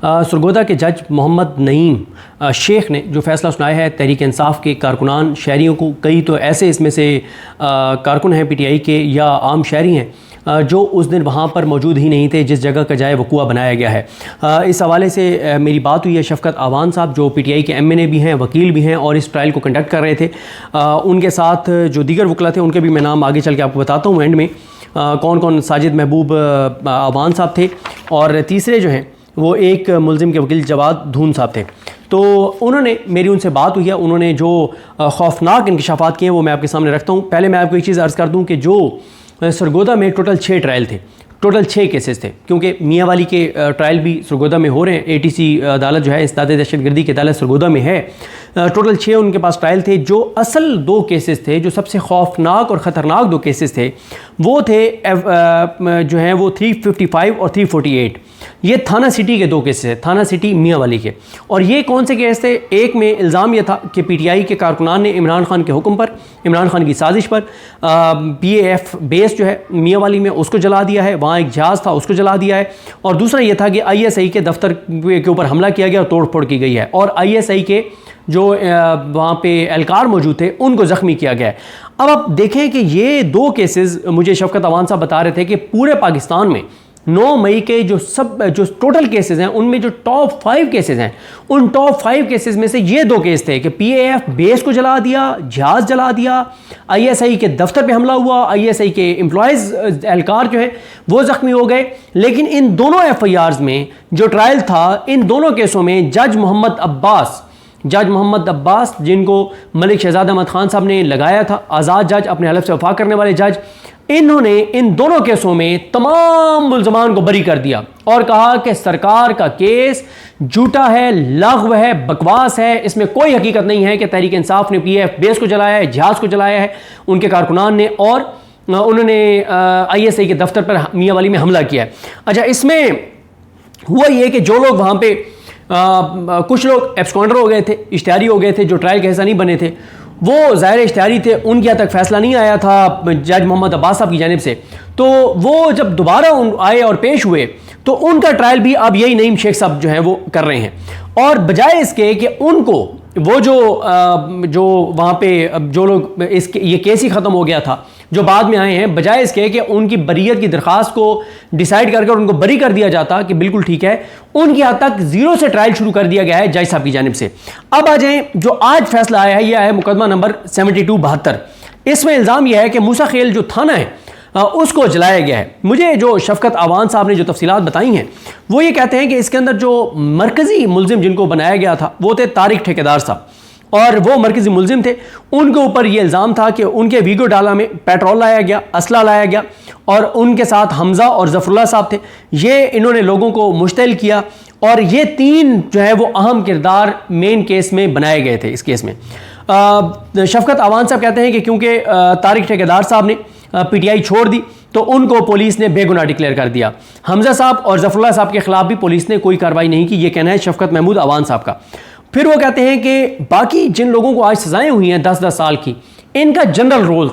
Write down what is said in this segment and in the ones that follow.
सरगोदा के जज मोहम्मद नईम शेख ने जो फ़ैसला सुनाया है तहरीक इंसाफ के कारकुनान शहरियों को, कई तो ऐसे इसमें से कारकुन हैं पीटीआई के या आम शहरी हैं जो उस दिन वहाँ पर मौजूद ही नहीं थे जिस जगह का जाए वकूआ बनाया गया है। इस हवाले से मेरी बात हुई है शफ़कत आवान साहब जो पीटीआई के एमएनए भी हैं, वकील भी हैं और इस ट्रायल को कंडक्ट कर रहे थे। उनके साथ जो दीगर वकला थे उनके भी मैं नाम आगे चल के आपको बताता हूँ एंड में कौन कौन। साजिद महबूब आवान साहब थे और तीसरे जो हैं वो एक मुलजिम के वकील जवाद धून साहब थे। तो उन्होंने मेरी उनसे बात हुई है, उन्होंने जो खौफनाक इंकशाफात किए हैं वो मैं आपके सामने रखता हूँ। पहले मैं आपको एक चीज़ अर्ज़ कर दूँ कि जो सरगोदा में टोटल 6 ट्रायल थे, टोटल 6 केसेस थे, क्योंकि मियाँ वाली के ट्रायल भी सरगोदा में हो रहे हैं। एटीसी अदालत जो है इस्ताद दहशतगर्दी की अदालत सरगोदा में है। टोटल 6 उनके पास ट्रायल थे। जो असल 2 केसेस थे, जो सबसे खौफनाक और ख़तरनाक 2 केसेस थे, वो थे जो हैं वो 355 और 348। ये थाना सिटी के 2 केसेस हैं, थाना सिटी मियाँ वाली के। और ये कौन से केस थे? एक में इल्ज़ाम यह था कि पीटीआई के कारकुनान ने इमरान खान के हुक्म पर, इमरान खान की साजिश पर पीएएफ बेस जो है मियाँ वाली में उसको जला दिया है, वहाँ एक जहाज़ था उसको जला दिया है। और दूसरा ये था कि आईएसआई के दफ्तर के ऊपर हमला किया गया और तोड़ फोड़ की गई है और आईएसआई के जो वहाँ पे एहलकार मौजूद थे उनको ज़ख्मी किया गया है। अब आप देखें कि ये 2 केसेस मुझे शफ़कत आवान साहब बता रहे थे कि पूरे पाकिस्तान में 9 मई के जो टोटल केसेस हैं उनमें जो टॉप 5 केसेस हैं, उन टॉप 5 केसेस में से ये 2 केस थे कि पीएएफ बेस को जला दिया, जहाज़ जला दिया, आईएसआई के दफ्तर पे हमला हुआ, आईएसआई के एम्प्लॉयज़ एहलकार जो है वो ज़ख्मी हो गए। लेकिन इन दोनों एफआईआर्स में जो ट्रायल था, इन दोनों केसों में जज मोहम्मद अब्बास जिनको मलिक शहजाद अहमद खान साहब ने लगाया था, आज़ाद जज, अपने हलफ से वफा करने वाले जज, इन्होंने इन दोनों केसों में तमाम मुल्ज़मान को बरी कर दिया और कहा कि सरकार का केस झूठा है, लग़्व है, बकवास है, इसमें कोई हकीकत नहीं है कि तहरीक इंसाफ ने पीएएफ बेस को जलाया है, जहाज़ को जलाया है उनके कारकुनान ने, और उन्होंने आईएसआई के दफ्तर पर मियाँ वाली में हमला किया है। अच्छा, इसमें हुआ ये कि जो लोग वहाँ पे कुछ लोग एब्सकॉन्डर हो गए थे, इश्तिहारी हो गए थे, जो ट्रायल का हिस्सा नहीं बने थे, वो ज़ाहिर इश्तिहारी थे, उनके यहाँ तक फैसला नहीं आया था जज मोहम्मद अब्बास साहब की जानिब से। तो वो जब दोबारा आए और पेश हुए तो उनका ट्रायल भी अब यही नईम शेख साहब जो हैं वो कर रहे हैं। और बजाय इसके कि उनको वो जो वहाँ पे जो लोग इसके ये केस ही ख़त्म हो गया था जो बाद में आए हैं, बजाय इसके कि उनकी बरीयत की दरख्वास्त को डिसाइड करके उनको बरी कर दिया जाता कि बिल्कुल ठीक है, उनके यहाँ तक 0 से ट्रायल शुरू कर दिया गया है जज साहब की जानिब से। अब आ जाएँ, जो आज फैसला आया है यह है मुकदमा नंबर 7272। इसमें इल्ज़ाम यह है कि मूसा खेल जो थाना है उसको जलाया गया है। मुझे जो शफ़कत आवान साहब ने जो तफसीलात बताई हैं वो ये कहते हैं कि इसके अंदर जो मरकज़ी मुल्ज़िम जिनको बनाया गया था वो थे तारिक ठेकेदार साहब, और वो मरकज़ी मुल्ज़िम थे। उनके ऊपर ये इल्ज़ाम था कि उनके वीगो डाला में पेट्रोल लाया गया, असला लाया गया, और उनके साथ हमज़ा और ज़फ़रुल्लाह साहब थे। ये इन्होंने लोगों को मुश्तइल किया और ये 3 जो है वो अहम किरदार मेन केस में बनाए गए थे। इस केस में शफ़कत आवान साहब कहते हैं कि क्योंकि तारिक ठेकेदार साहब ने पीटीआई छोड़ दी तो उनको पुलिस ने बेगुनाह डिक्लेयर कर दिया। हमज़ा साहब और ज़फ़रुल्लाह साहब के खिलाफ भी पुलिस ने कोई कार्रवाई नहीं की, ये कहना है शफ़कत महमूद आवान साहब का। फिर वो कहते हैं कि बाकी जिन लोगों को आज सज़ाएं हुई हैं 10-10 साल की, इनका जनरल रोल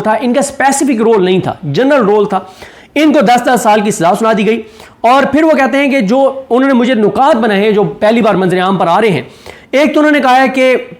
था, इनका स्पेसिफिक रोल नहीं था, जनरल रोल था। इनको 10-10 साल की सज़ा सुना दी गई। और फिर वो कहते हैं कि जो उन्होंने मुझे नुकात बनाए हैं जो पहली बार मंजर आम पर आ रहे हैं, एक तो उन्होंने कहा है कि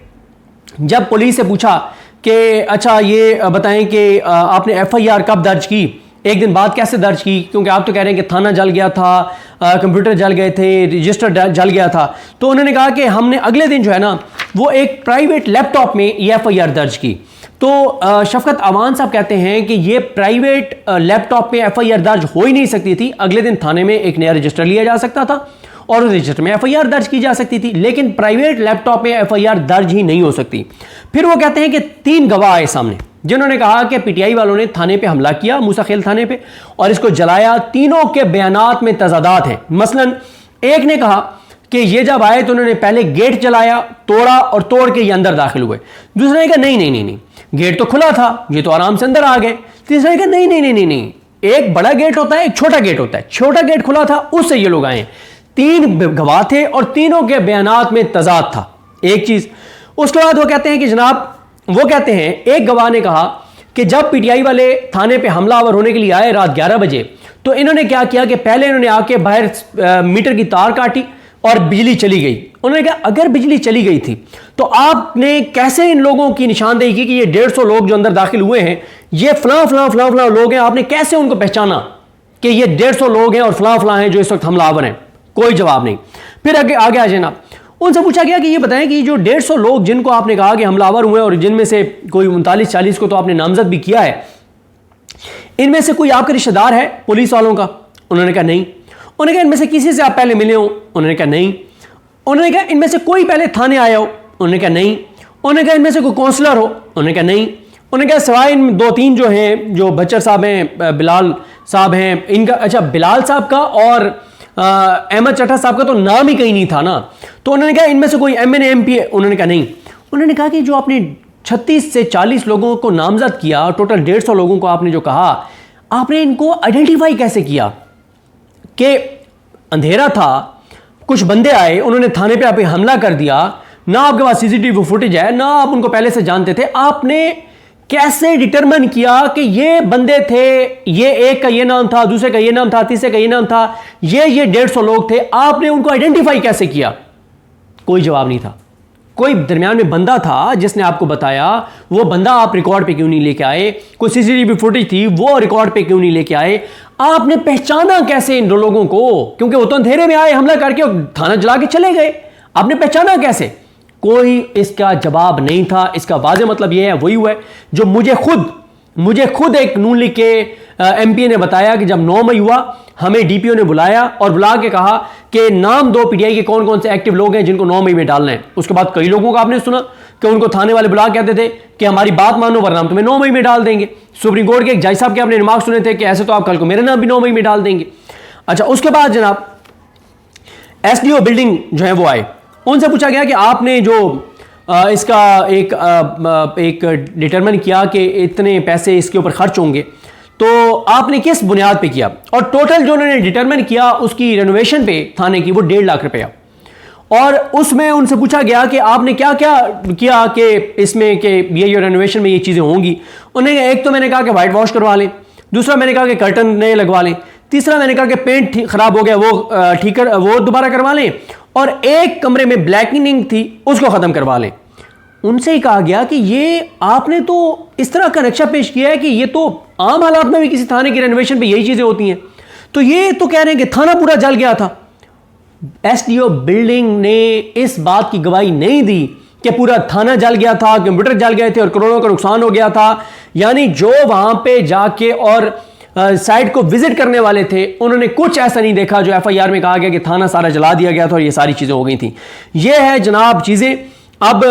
जब पुलिस से पूछा कि अच्छा ये बताएं कि आपने एफआईआर कब दर्ज की, एक दिन बाद कैसे दर्ज की, क्योंकि आप तो कह रहे हैं कि थाना जल गया था, कंप्यूटर जल गए थे, रजिस्टर जल गया था। तो उन्होंने कहा कि हमने अगले दिन जो है ना वो एक प्राइवेट लैपटॉप में ये एफआईआर दर्ज की। तो शफ़कत आवान साहब कहते हैं कि ये प्राइवेट लैपटॉप में एफआईआर दर्ज हो ही नहीं सकती थी। अगले दिन थाने में एक नया रजिस्टर लिया जा सकता था और उस रजिस्टर में एफआईआर दर्ज की जा सकती थी, लेकिन प्राइवेट लैपटॉप में एफआईआर दर्ज ही नहीं हो सकती। फिर वो कहते हैं कि 3 गवाह आए सामने जिन्होंने कहा कि पीटीआई वालों ने थाने पे हमला किया, मूसा खेल थाने पे, और इसको जलाया। तीनों के बयानात में तजादात हैं। मसलन एक ने कहा कि ये जब आए तो उन्होंने पहले गेट जलाया, तोड़ा और तोड़ के ये अंदर दाखिल हुए। दूसरे ने कहा नहीं, गेट तो खुला था, ये तो आराम से अंदर आ गए। तीसरे ने कहा नहीं, एक बड़ा गेट होता है, एक छोटा गेट होता है, छोटा गेट खुला था उससे ये लोग आए। 3 गवाह थे और तीनों के बयानात में तजाद था। एक चीज। उसके बाद वो कहते हैं कि जनाब, वो कहते हैं एक गवाह ने कहा कि जब पीटीआई वाले थाने पे हमलावर होने के लिए आए रात 11 बजे, तो इन्होंने क्या किया कि पहले इन्होंने आके बाहर मीटर की तार काटी और बिजली चली गई। उन्होंने कहा अगर बिजली चली गई थी तो आपने कैसे इन लोगों की निशानदेही की कि ये 150 लोग जो अंदर दाखिल हुए हैं ये फलां फलां फलां फलां लोग हैं, आपने कैसे उनको पहचाना कि ये 150 लोग हैं और फलां फलां हैं जो इस वक्त हमलावर हैं? कोई जवाब नहीं। फिर आगे आ जाए, उनसे पूछा गया कि ये बताएं कि जो 150 लोग जिनको आपने कहा कि हमलावर हुए और जिनमें से कोई 39-40 को तो आपने नामजद भी किया है, इनमें से कोई आपका रिश्तेदार है पुलिस वालों का? उन्होंने कहा नहीं। उन्होंने कहा इनमें से किसी से आप पहले मिले हो? उन्होंने कहा नहीं। उन्होंने कहा इनमें से कोई पहले थाने आया हो? उन्होंने कहा नहीं। उन्होंने कहा इनमें से कोई काउंसलर हो? उन्होंने कहा नहीं। उन्होंने कहा सिवाय इन 2-3 जो हैं, जो बच्चर साहब हैं, बिलाल साहब हैं, इनका, अच्छा बिलाल साहब का और अहमद चट्टा साहब का तो नाम ही कहीं नहीं था ना। तो उन्होंने कहा इनमें से कोई MNA MP है? उन्होंने कहा नहीं। उन्होंने कहा कि जो आपने 36 से 40 लोगों को नामजद किया, टोटल 150 लोगों को आपने जो कहा, आपने इनको आइडेंटिफाई कैसे किया? कि अंधेरा था, कुछ बंदे आए, उन्होंने थाने पे आप हमला कर दिया, ना आपके पास CCTV फुटेज है, ना आप उनको पहले से जानते थे, आपने कैसे डिटरमिन किया कि ये बंदे थे, ये एक का ये नाम था, दूसरे का ये नाम था, तीसरे का ये नाम था, ये 150 लोग थे, आपने उनको आइडेंटिफाई कैसे किया? कोई जवाब नहीं था। कोई दरमियान में बंदा था जिसने आपको बताया, वो बंदा आप रिकॉर्ड पे क्यों नहीं लेके आए? कोई CCTV फुटेज थी, वो रिकॉर्ड पे क्यों नहीं लेके आए? आपने पहचाना कैसे इन लोगों को? क्योंकि वो तो अंधेरे में आए, हमला करके और थाना जला के चले गए, आपने पहचाना कैसे? कोई इसका जवाब नहीं था। इसका वाज़े मतलब यह है, वही हुआ है जो मुझे खुद एक नून लीग के MP ने बताया कि जब 9 मई हुआ हमें DPO ने बुलाया और बुला के कहा कि नाम दो PTI के कौन कौन से एक्टिव लोग हैं जिनको 9 मई में डालना है। उसके बाद कई लोगों का आपने सुना कि उनको थाने वाले बुला कहते थे कि हमारी बात मानो वरना हम तुम्हें 9 मई में डाल देंगे। सुप्रीम कोर्ट के एक जज साहब के आपने रिमार्क सुने थे कि ऐसे तो आप कल को मेरे नाम भी 9 मई में डाल देंगे। अच्छा, उसके बाद जनाब SDO बिल्डिंग जो है वो आए, उनसे पूछा गया कि आपने जो इसका एक डिटरमिन किया कि इतने पैसे इसके ऊपर खर्च होंगे, तो आपने किस बुनियाद पे किया? और टोटल जो उन्होंने डिटरमिन किया उसकी रेनोवेशन पे थाने की, वो 1.5 लाख रुपया। और उसमें उनसे पूछा गया कि आपने क्या क्या किया कि इसमें कि ये रेनोवेशन में ये चीज़ें होंगी। उन्होंने एक तो मैंने कहा कि वाइट वॉश करवा लें, दूसरा मैंने कहा कि कर्टन नए लगवा लें, तीसरा मैंने कहा कि पेंट खराब हो गया वो दोबारा करवा लें, और एक कमरे में ब्लैकनिंग थी उसको ख़त्म करवा लें। उनसे ही कहा गया कि ये आपने तो इस तरह का नक्शा पेश किया है कि ये तो आम हालात में भी किसी थाने की रेनोवेशन पे यही चीज़ें होती हैं। तो ये तो कह रहे हैं कि थाना पूरा जल गया था। SDO बिल्डिंग ने इस बात की गवाही नहीं दी कि पूरा थाना जल गया था, कंप्यूटर जल गए थे और करोड़ों का नुकसान हो गया था। यानी जो वहां पे जाके और साइट को विजिट करने वाले थे, उन्होंने कुछ ऐसा नहीं देखा जो FIR में कहा गया कि थाना सारा जला दिया गया था और ये सारी चीज़ें हो गई थी। ये है जनाब चीज़ें। अब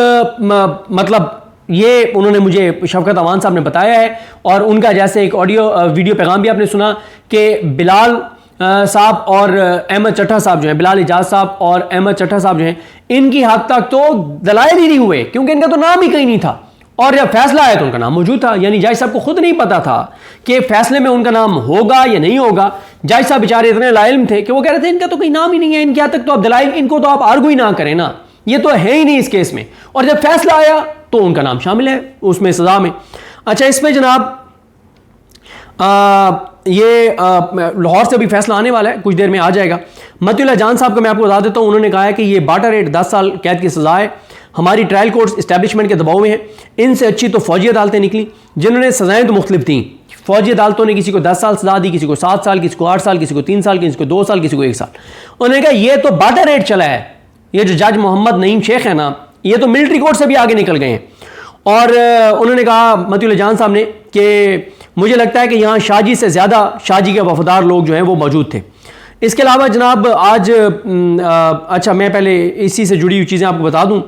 मतलब ये उन्होंने मुझे शफकत अवान साहब ने बताया है, और उनका जैसे एक ऑडियो वीडियो पैगाम भी आपने सुना कि बिलाल साहब और अहमद चट्टा साहब जो हैं, बिलाल इजाज साहब और अहमद चट्टा साहब जो हैं, इनकी हद तक तो दलाइल ही नहीं हुए क्योंकि इनका तो नाम ही कहीं नहीं था, और जब फैसला आया तो उनका नाम मौजूद था। यानी जज साहब को खुद नहीं पता था कि फैसले में उनका नाम होगा या नहीं होगा। जज साहब बेचारे इतने लाइल्म थे कि वो कह रहे थे इनका तो कोई नाम ही नहीं है, इनके हद तक तो आप दलाइल, इनको तो आप आर्गू ही ना करें ना, ये तो है ही नहीं इस केस में। और जब फैसला आया तो उनका नाम शामिल है उसमें सजा में। अच्छा, इसमें जनाब ये लाहौर से भी फैसला आने वाला है, कुछ देर में आ जाएगा। मतिउल्लाह जान साहब को मैं आपको बता देता हूँ, उन्होंने कहा है कि ये बाटा रेट 10 साल कैद की सजा है। हमारी ट्रायल कोर्ट्स इस्टेब्लिशमेंट के दबाव में है, इनसे अच्छी तो फौजी अदालतें निकली जिन्होंने सजाएं तो मुख्तलिफ थी। फौजी अदालतों ने किसी को 10 साल सजा दी, किसी को 7 साल, किसी को 8 साल, किसी को 3 साल, किसी को 2 साल, किसी को 1 साल। उन्होंने कहा ये तो बाटा रेट चला है, ये जो जज मोहम्मद नईम शेख है ना, ये तो मिलिट्री कोर्ट से भी आगे निकल गए हैं। और उन्होंने कहा मतिउल्लाह जान साहब ने कि मुझे लगता है कि यहाँ शाहजी से ज़्यादा शाहजी के वफादार लोग जो हैं वो मौजूद थे। इसके अलावा जनाब आज अच्छा, मैं पहले इसी से जुड़ी हुई चीज़ें आपको बता दूँ।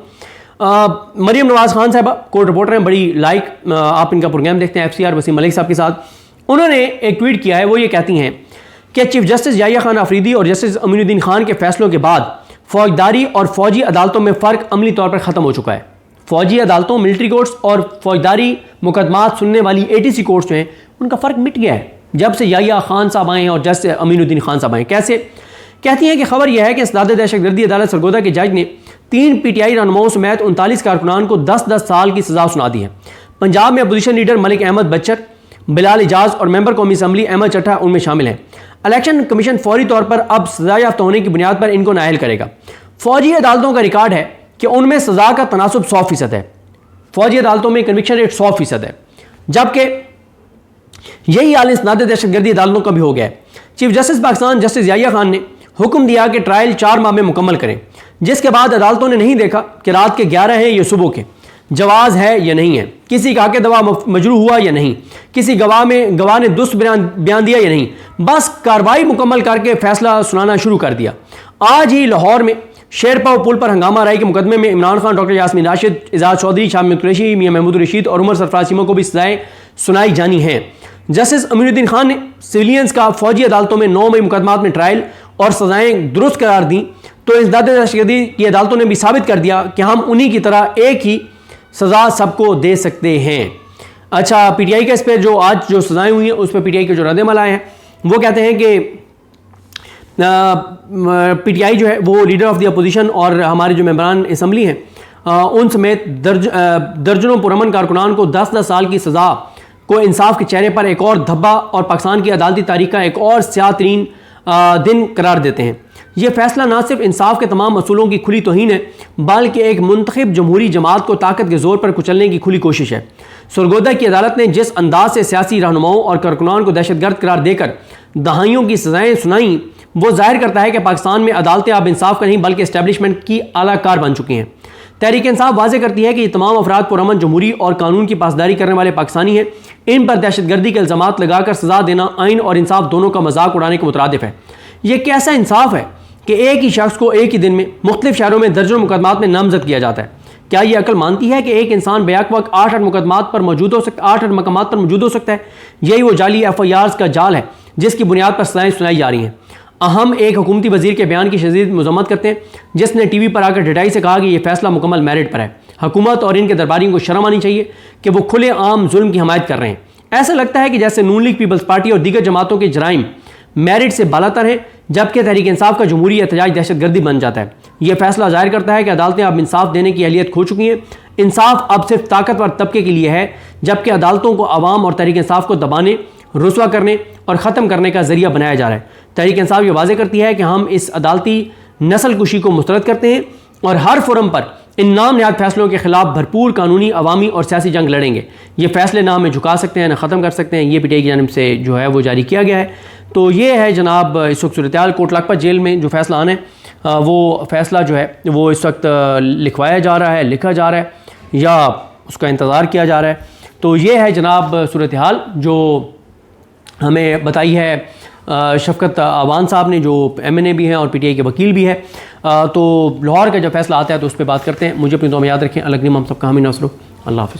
मरियम नवाज़ खान साहबा कोर्ट रिपोर्टर हैं, बड़ी लाइक आप इनका प्रोग्राम देखते हैं FCR वसीम मलिक साहब के साथ। उन्होंने एक ट्वीट किया है, वो ये कहती हैं कि चीफ जस्टिस याहिया खान आफरीदी और जस्टिस अमीनुद्दीन खान के फैसलों के बाद फौजदारी और फौजी अदालतों में फ़र्क अमली तौर पर ख़त्म हो चुका है। फौजी अदालतों, मिलिट्री कोर्ट्स और फौजदारी मुकदमात सुनने वाली ATC कोर्ट्स जो हैं उनका फ़र्क मिट गया है जब से याहिया खान साहब आए हैं और जस्टिस अमीनुद्दीन खान साहब आए। कैसे? कहती हैं कि खबर यह है कि सदारत दहशतगर्दी अदालत सरगोदा के जज ने 3 PTI रहनुमाओं समेत 39 कारकुनान को 10-10 साल की सजा सुना दी है। पंजाब में अपोजिशन लीडर मलिक अहमद बच्चर, बिलाल इजाज और मेंबर कौमी असम्बली अहमद चट्टा उनमें शामिल हैं। इलेक्शन कमीशन फौरी तौर पर अब सजा याफ्ता होने की बुनियाद पर इनको नाअहल करेगा। फौजी अदालतों का रिकॉर्ड है कि उनमें सजा का तनासुब 100% है। फौजी अदालतों में कन्विक्शन रेट 100% है, जबकि यही हाल इंसदाद दहशतगर्दी अदालतों का भी हो गया है। Chief justice Pakistan justice Yahya Khan ने हुक्म दिया कि ट्रायल 4 माह में मुकम्मल करें, जिसके बाद अदालतों ने नहीं देखा कि रात के 11 हैं या सुबह के, जवाज़ है या नहीं है, किसी का हक़ दवा मजरू हुआ या नहीं, किसी गवाह ने दुरुस्त बयान दिया या नहीं, बस कार्रवाई मुकम्मल करके फैसला सुनाना शुरू कर दिया। आज ही लाहौर में शेरपाव पुल पर हंगामा राय के मुकदमे में इमरान खान, डॉक्टर यास्मीन राशिद, एजाज चौधरी, शाह महमूद कुरैशी, मियां महमूद रशीद और उमर सरफराज चीमा को भी सजाएं सुनाई जानी हैं। जस्टिस अमीरुद्दीन खान ने सिविलियंस का फौजी अदालतों में 9 मई मुकदमात में ट्रायल और सजाएं दुरुस्त करार दी, तो इंसदाद दहशतगर्दी की अदालतों ने भी साबित कर दिया कि हम उन्हीं की तरह एक ही सजा सबको दे सकते हैं। अच्छा, पीटीआई के इस पर जो आज जो सजाएं हुई हैं उस पर पीटीआई के जो रद्द-ए-अमल आए हैं वो कहते हैं कि पीटीआई जो है वो लीडर ऑफ द अपोजिशन और हमारे जो मेंबरान असम्बली हैं उन समेत दर्जनों पुरअमन कारकुनान को 10-10 साल की सज़ा को इंसाफ के चेहरे पर एक और धब्बा और पाकिस्तान की अदालती तारीख का एक और स्याह तरीन दिन करार देते हैं। यह फैसला न सिर्फ इंसाफ के तमाम असूलों की खुली तौहीन है, बल्कि एक मुंतखब जमहूरी जमात को ताकत के जोर पर कुचलने की खुली कोशिश है। सरगोदा की अदालत ने जिस अंदाज से सियासी रहनुमाओं और कारकुनान को दहशतगर्द करार देकर दहाइयों की सजाएं सुनाई, वो जाहिर करता है कि पाकिस्तान में अदालतें अब इंसाफ का नहीं बल्कि एस्टेब्लिशमेंट की आला कार बन चुकी हैं। तहरीक इंसाफ वाज़े करती है कि ये तमाम अफराद पुरअमन जमहूरी और कानून की पासदारी करने वाले पाकिस्तानी हैं। इन पर दहशतगर्दी के इल्ज़ामात लगाकर सजा देना आइन और इंसाफ दोनों का मजाक उड़ाने के मुतरादिफ है। ये कैसा इंसाफ है कि एक ही शख्स को एक ही दिन में मुख्तलिफ शहरों में दर्जनों मुकदमात में नामजद किया जाता है। क्या ये अकल मानती है कि एक इंसान बैक वक्त 8 मुकदमात पर मौजूद हो सकता 8 मकामात पर मौजूद हो सकता है? यही वो जाली FIRs का जाल है जिसकी बुनियाद पर सजाएं सुनाई जा रही हैं। हम एक हुकूमती वजीर के बयान की शदीद मज़म्मत करते हैं, जिसने TV पर आकर डटाई से कहा कि यह फैसला मुकम्मल मेरिट पर है। हुकूमत और इनके दरबारियों को शर्म आनी चाहिए कि वो खुले आम जुल्म की हमायत कर रहे हैं। ऐसा लगता है कि जैसे नून लीग, पीपल्स पार्टी और दीगर जमातों के जराइम मेरिट से बालातर हैं, जबकि तहरीक इंसाफ का जमहूरी एहतजाज दहशतगर्दी बन जाता है। यह फैसला जाहिर करता है कि अदालतें अब इंसाफ देने की अहलियत खो चुकी हैं। इंसाफ अब सिर्फ ताकतवर तबके के लिए है, जबकि अदालतों को अवाम और तहरीक इंसाफ को दबाने, रुसवा करने और ख़त्म करने का जरिया बनाया जा रहा है। तहरीक इंसाफ ये वाज़े करती है कि हम इस अदालती नस्ल कुशी को मुस्तरद करते हैं और हर फोरम पर इन नाम निहाद फैसलों के खिलाफ भरपूर कानूनी, अवामी और सियासी जंग लड़ेंगे। ये फैसले ना हमें झुका सकते हैं ना ख़त्म कर सकते हैं। ये पीटीआई की जानिब से जो है वो जारी किया गया है। तो ये है जनाब इस वक्त सूरत हाल। कोट लखपत जेल में जो फैसला आना है वो फैसला जो है वो इस वक्त लिखवाया जा रहा है, लिखा जा रहा है या उसका इंतज़ार किया जा रहा है। तो ये है जनाब सूरत हाल जो हमें बताई है शफकत अवान साहब ने, जो MNA भी हैं और PTI के वकील भी है। तो लाहौर का जब फैसला आता है तो उस पर बात करते हैं। मुझे अपनी दुआ में याद रखें। अलग हम सबका हामी नसरो। अल्लाह हाफ़िज़।